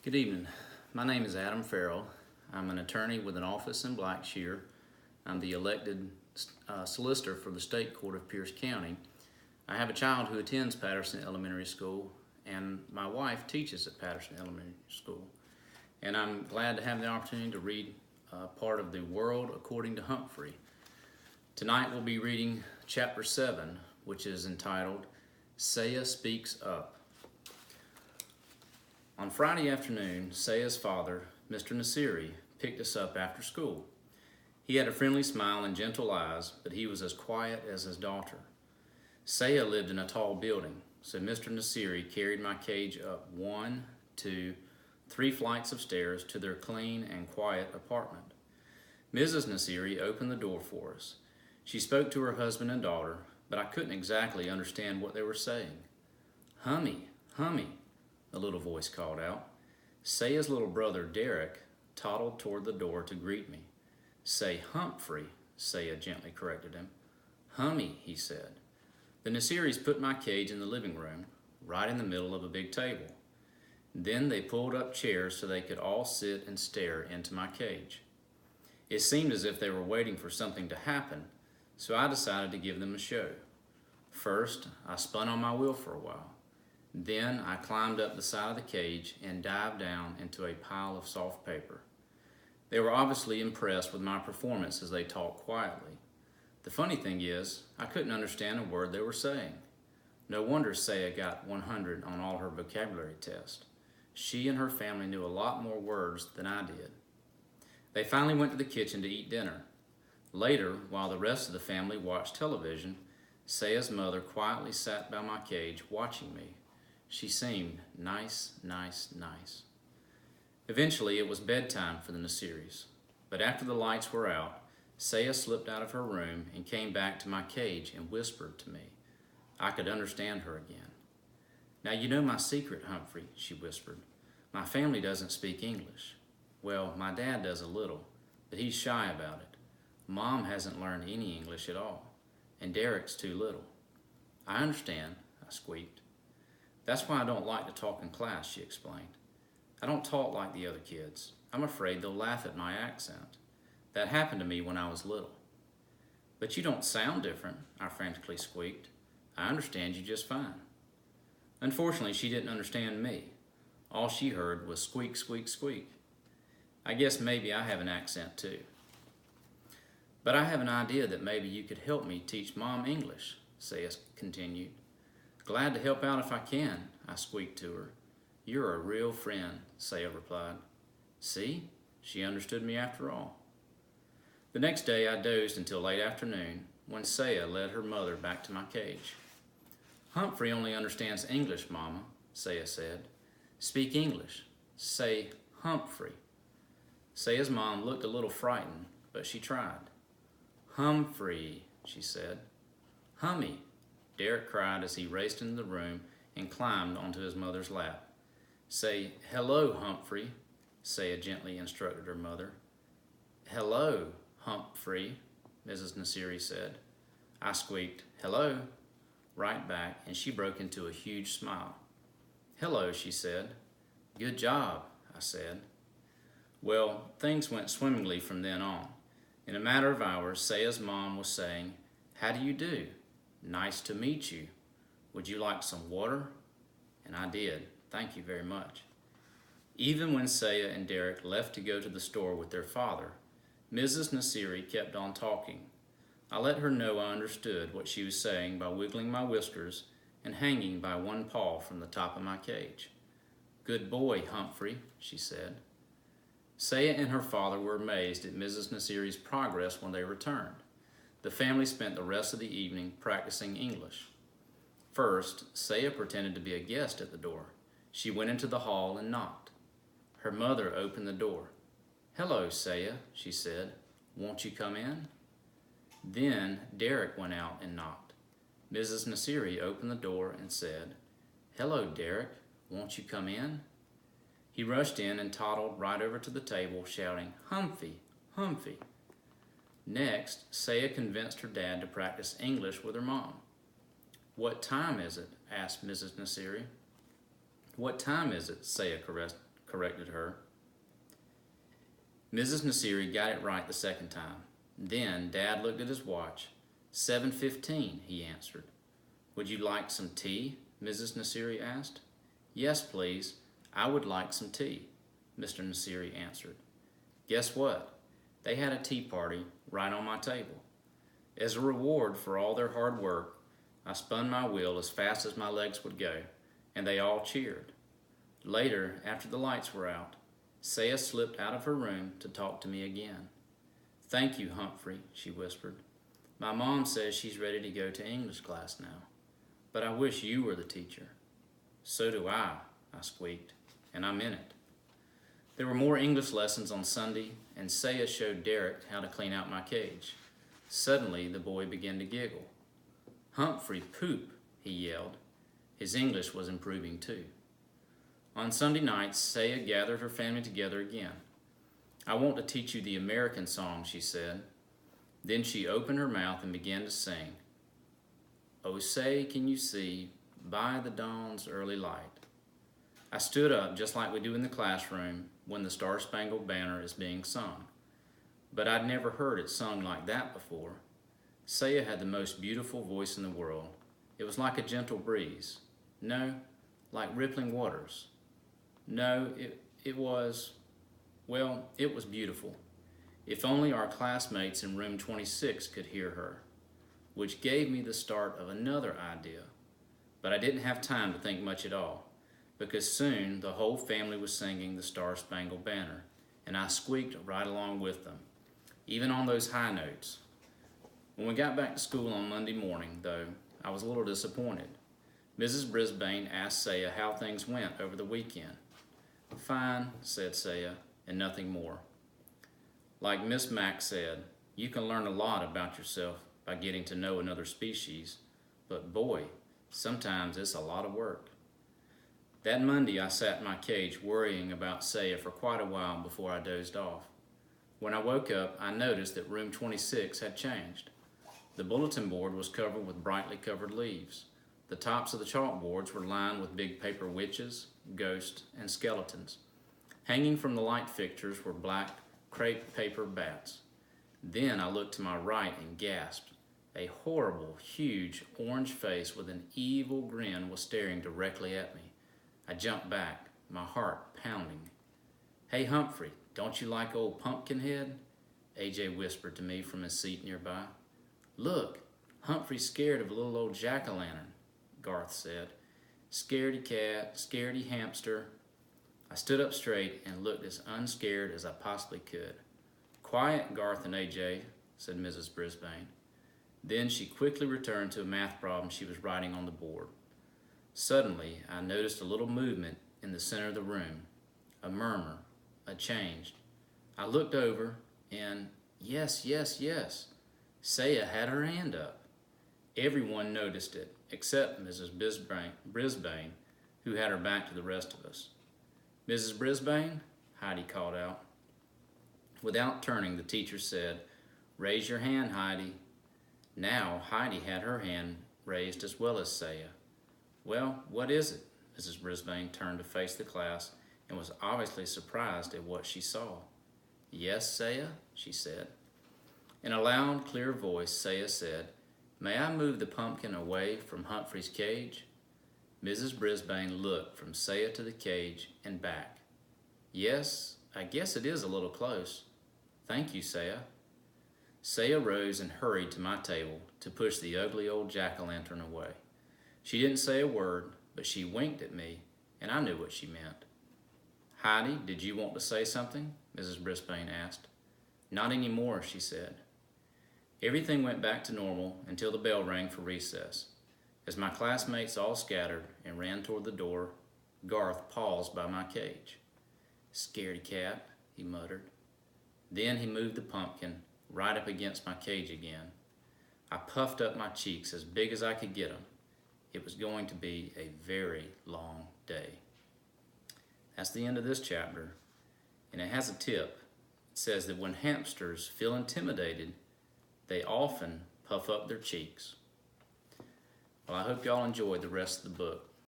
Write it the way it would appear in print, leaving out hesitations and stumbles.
Good evening. My name is Adam Farrell. I'm an attorney with an office in Blackshear. I'm the elected solicitor for the State Court of Pierce County. I have a child who attends Patterson Elementary School, and my wife teaches at Patterson Elementary School. And I'm glad to have the opportunity to read part of The World According to Humphrey. Tonight we'll be reading Chapter 7, which is entitled, Saya Speaks Up. On Friday afternoon, Saya's father, Mr. Nasiri, picked us up after school. He had a friendly smile and gentle eyes, but he was as quiet as his daughter. Saya lived in a tall building, so Mr. Nasiri carried my cage up 1, 2, 3 flights of stairs to their clean and quiet apartment. Mrs. Nasiri opened the door for us. She spoke to her husband and daughter, but I couldn't exactly understand what they were saying. "Hummy, hummy," a little voice called out. Saya's little brother, Derek, toddled toward the door to greet me. "Say Humphrey," Saya gently corrected him. "Hummy," he said. The Nasiris put my cage in the living room, right in the middle of a big table. Then they pulled up chairs so they could all sit and stare into my cage. It seemed as if they were waiting for something to happen, so I decided to give them a show. First, I spun on my wheel for a while. Then I climbed up the side of the cage and dived down into a pile of soft paper. They were obviously impressed with my performance as they talked quietly. The funny thing is, I couldn't understand a word they were saying. No wonder Saya got 100 on all her vocabulary tests. She and her family knew a lot more words than I did. They finally went to the kitchen to eat dinner. Later, while the rest of the family watched television, Saya's mother quietly sat by my cage watching me. She seemed nice. Eventually, it was bedtime for the Nasiris. But after the lights were out, Saya slipped out of her room and came back to my cage and whispered to me. I could understand her again. "Now you know my secret, Humphrey," she whispered. "My family doesn't speak English. Well, my dad does a little, but he's shy about it. Mom hasn't learned any English at all, and Derek's too little." "I understand," I squeaked. "That's why I don't like to talk in class," she explained. "I don't talk like the other kids. I'm afraid they'll laugh at my accent. That happened to me when I was little." "But you don't sound different," I frantically squeaked. "I understand you just fine." Unfortunately, she didn't understand me. All she heard was squeak, squeak, squeak. I guess maybe I have an accent too. "But I have an idea that maybe you could help me teach Mom English," Saya continued. "Glad to help out if I can," I squeaked to her. "You're a real friend," Saya replied. See? She understood me after all. The next day I dozed until late afternoon when Saya led her mother back to my cage. "Humphrey only understands English, Mama," Saya said. "Speak English. Say Humphrey." Saya's mom looked a little frightened, but she tried. "Humphrey," she said. "Hummy," Derek cried as he raced into the room and climbed onto his mother's lap. "Say, hello, Humphrey," Saya gently instructed her mother. "Hello, Humphrey," Mrs. Nasiri said. I squeaked, "Hello," right back, and she broke into a huge smile. "Hello," she said. "Good job," I said. Well, things went swimmingly from then on. In a matter of hours, Saya's mom was saying, "How do you do? Nice to meet you. Would you like some water?" And I did. Thank you very much. Even when Saya and Derek left to go to the store with their father, Mrs. Nasiri kept on talking. I let her know I understood what she was saying by wiggling my whiskers and hanging by one paw from the top of my cage. "Good boy, Humphrey," she said. Saya and her father were amazed at Mrs. Nasiri's progress when they returned. The family spent the rest of the evening practicing English. First, Saya pretended to be a guest at the door. She went into the hall and knocked. Her mother opened the door. "Hello, Saya," she said. "Won't you come in?" Then Derek went out and knocked. Mrs. Nasiri opened the door and said, "Hello, Derek. Won't you come in?" He rushed in and toddled right over to the table, shouting, "Humphrey, Humphrey." Next, Saya convinced her dad to practice English with her mom. "What time is it?" asked Mrs. Nasiri. "What time is it?" Saya corrected her. Mrs. Nasiri got it right the second time. Then Dad looked at his watch. 7:15, he answered. Would you like some tea? Mrs. Nasiri asked. Yes, please. I would like some tea, Mr. Nasiri answered. Guess what? They had a tea party right on my table. As a reward for all their hard work, I spun my wheel as fast as my legs would go, and they all cheered. Later, after the lights were out, Saya slipped out of her room to talk to me again. Thank you, Humphrey, she whispered. My mom says she's ready to go to English class now, but I wish you were the teacher. So do I squeaked, and I meant it. There were more English lessons on Sunday, and Saya showed Derek how to clean out my cage. Suddenly, the boy began to giggle. Humphrey, poop, he yelled. His English was improving too. On Sunday nights, Saya gathered her family together again. I want to teach you the American song, she said. Then she opened her mouth and began to sing. Oh, say, can you see, by the dawn's early light. I stood up just like we do in the classroom when the Star-Spangled Banner is being sung. But I'd never heard it sung like that before. Saya had the most beautiful voice in the world. It was like a gentle breeze. No, like rippling waters. No, it was beautiful. If only our classmates in room 26 could hear her, which gave me the start of another idea. But I didn't have time to think much at all, because soon the whole family was singing the Star-Spangled Banner, and I squeaked right along with them, even on those high notes. When we got back to school on Monday morning, though, I was a little disappointed. Mrs. Brisbane asked Saya how things went over the weekend. Fine, said Saya, and nothing more. Like Miss Mack said, you can learn a lot about yourself by getting to know another species, but boy, sometimes it's a lot of work. That Monday, I sat in my cage worrying about Saya for quite a while before I dozed off. When I woke up, I noticed that room 26 had changed. The bulletin board was covered with brightly covered leaves. The tops of the chalkboards were lined with big paper witches, ghosts, and skeletons. Hanging from the light fixtures were black crepe paper bats. Then I looked to my right and gasped. A horrible, huge orange face with an evil grin was staring directly at me. I jumped back, my heart pounding. Hey, Humphrey, don't you like old Pumpkinhead? AJ whispered to me from his seat nearby. Look, Humphrey's scared of a little old jack-o'-lantern, Garth said. Scaredy cat, scaredy hamster. I stood up straight and looked as unscared as I possibly could. Quiet, Garth and AJ, said Mrs. Brisbane. Then she quickly returned to a math problem she was writing on the board. Suddenly, I noticed a little movement in the center of the room, a murmur, a change. I looked over and yes, Saya had her hand up. Everyone noticed it, except Mrs. Brisbane, who had her back to the rest of us. Mrs. Brisbane, Heidi called out. Without turning, the teacher said, Raise your hand, Heidi. Now Heidi had her hand raised as well as Saya. Well, what is it? Mrs. Brisbane turned to face the class and was obviously surprised at what she saw. Yes, Saya, she said. In a loud, clear voice, Saya said, May I move the pumpkin away from Humphrey's cage? Mrs. Brisbane looked from Saya to the cage and back. Yes, I guess it is a little close. Thank you, Saya. Saya rose and hurried to my table to push the ugly old jack-o'-lantern away. She didn't say a word, but she winked at me, and I knew what she meant. Heidi, did you want to say something? Mrs. Brisbane asked. Not anymore, she said. Everything went back to normal until the bell rang for recess. As my classmates all scattered and ran toward the door, Garth paused by my cage. Scaredy cat, he muttered. Then he moved the pumpkin right up against my cage again. I puffed up my cheeks as big as I could get them. It was going to be a very long day. That's the end of this chapter, and it has a tip. It says that when hamsters feel intimidated, they often puff up their cheeks. Well, I hope y'all enjoyed the rest of the book.